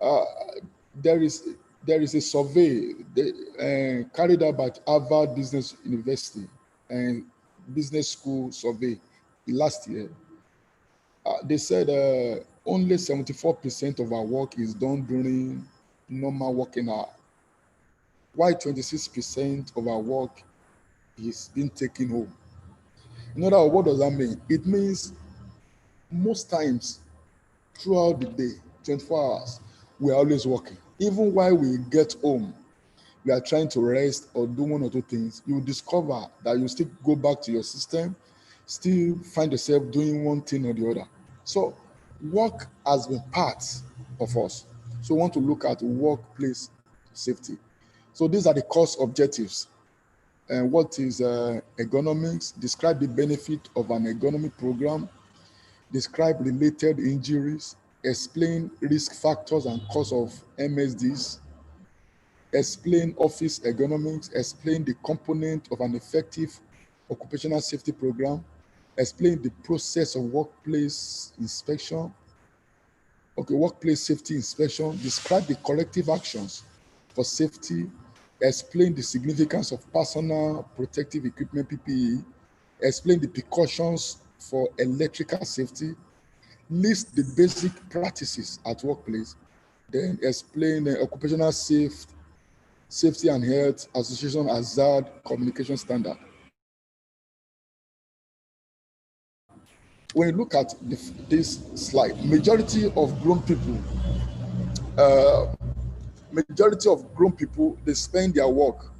Uh, there is there is a survey carried out by Harvard Business University and Business School survey last year. They said only 74% of our work is done during normal working hour, while 26% of our work is being taken home. In other words, what does that mean? It means most times throughout the day, 24 hours, we are always working. Even while we get home, we are trying to rest or do one or two things. You will discover that you still go back to your system, still find yourself doing one thing or the other. So, work has been part of us. So, we want to look at workplace safety. So, these are the course objectives. And what is ergonomics? Describe the benefit of an ergonomic program, describe related injuries, explain risk factors and cause of MSDs, explain office ergonomics, explain the component of an effective occupational safety program, explain the process of workplace inspection, okay, workplace safety inspection, describe the corrective actions for safety, explain the significance of personal protective equipment PPE, explain the precautions for electrical safety, list the basic practices at workplace, then explain the occupational safety and health association hazard communication standard. When you look at this slide, uh, majority of grown people, they spend their work,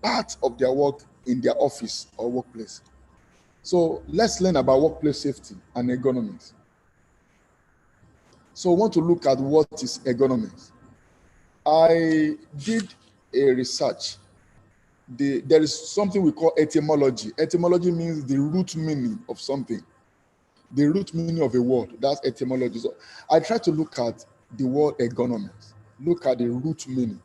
part of their work in their office or workplace. So let's learn about workplace safety and ergonomics. So I want to look at what is ergonomics. I did a research. There is something we call etymology. Etymology means the root meaning of something, the root meaning of a word. That's etymology. So I try to look at the word ergonomics, look at the root meaning.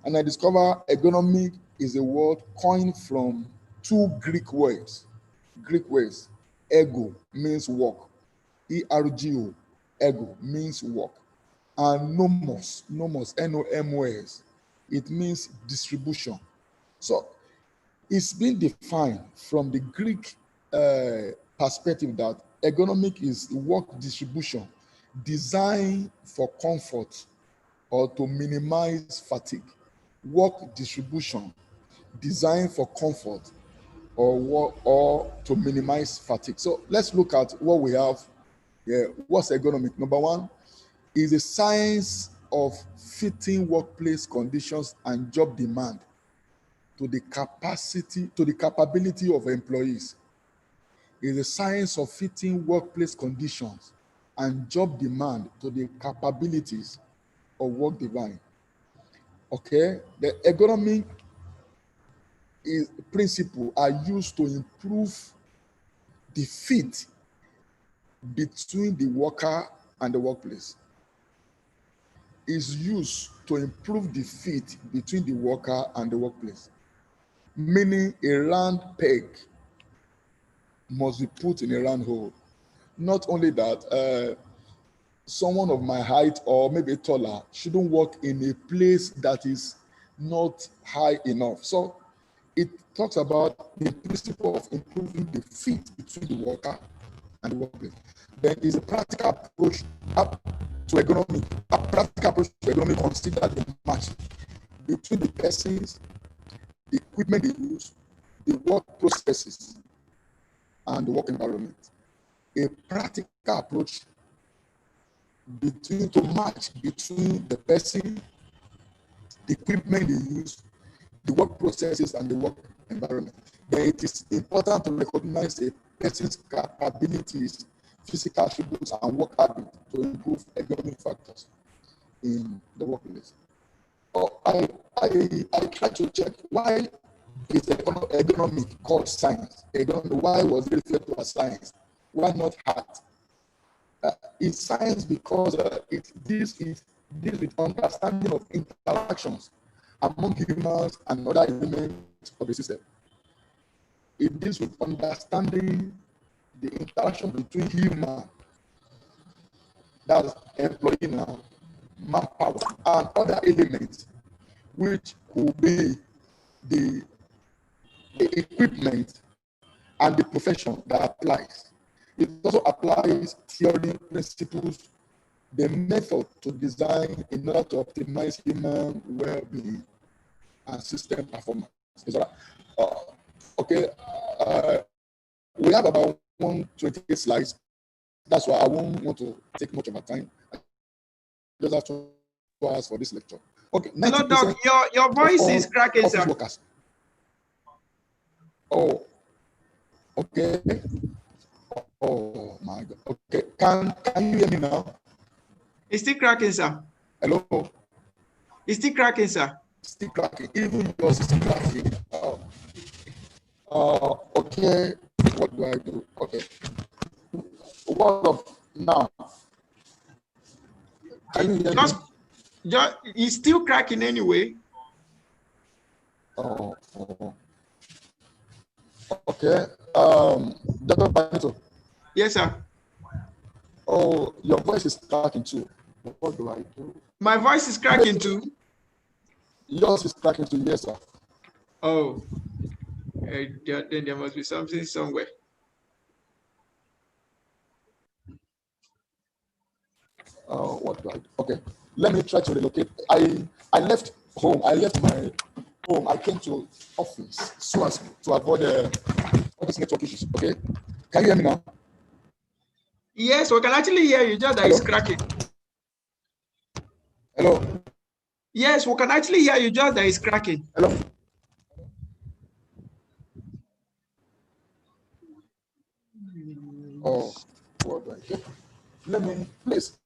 And I discover ergonomic is a word coined from two Greek words. Greek words. Ergo means work. ERGO, ergo means work. And nomos, NOMOS, it means distribution. So it's been defined from the Greek perspective that ergonomic is work distribution designed for comfort or to minimize fatigue. Work distribution designed for comfort or to minimize fatigue. So let's look at what we have here. What's ergonomic? Number one is the science of fitting workplace conditions and job demand to the capability of employees. Is the science of fitting workplace conditions and job demand to the capabilities of work demand. Okay, the ergonomic principle are used to improve the fit between the worker and the workplace. Is used to improve the fit between the worker and the workplace. Meaning a round peg must be put in a round hole. Not only that, someone of my height or maybe taller shouldn't work in a place that is not high enough. So it talks about the principle of improving the fit between the worker and the workplace. Then is a practical approach to ergonomic. A practical approach to ergonomic consider the match between the persons, the equipment they use, the work processes, and the work environment. A practical approach to match between the person, the equipment they use, the work processes, and the work environment. Then it is important to recognize a person's capabilities, physical attributes, and work habits to improve ergonomic factors in the workplace. I try to check why is ergonomic called science. Why was it referred to as science? Why not art? It's science because it deals with understanding of interactions among humans and other elements of the system. It deals with understanding the interaction between human, that's employee now, manpower, and other elements, which could be the, the equipment and the profession that applies. It also applies theory, principles, the method to design in order to optimize human well-being and system performance. Is that right? Okay, uh, we have about 128 slides. That's why I won't want to take much of our time. I just have 2 hours for this lecture. Okay, Hello, 90% Doc. Your voice is cracking, office sir. workers. Oh, okay. Oh my God. Okay, can you hear me now? It's still cracking, sir. Hello. It's still cracking, sir. Still cracking. Even yours is still cracking. Okay. What do I do? Okay. What of now? Can you hear me? Just, it's still cracking anyway. Oh. Okay. Dr. Banito. Yes, sir. Oh, your voice is cracking too. What do I do? My voice is cracking too. Yours is cracking too. Yes, sir. Oh, then there must be something somewhere. What do I do? Okay. Let me try to relocate. I left home. I left my home. I came to office so as to avoid all these network issues. Okay. Can you hear me now? Yes, we can actually hear you, just that Hello? it's cracking. Hello? Yes, we can actually hear you, just that it's cracking. Hello? Oh, what do I do? Let me, please.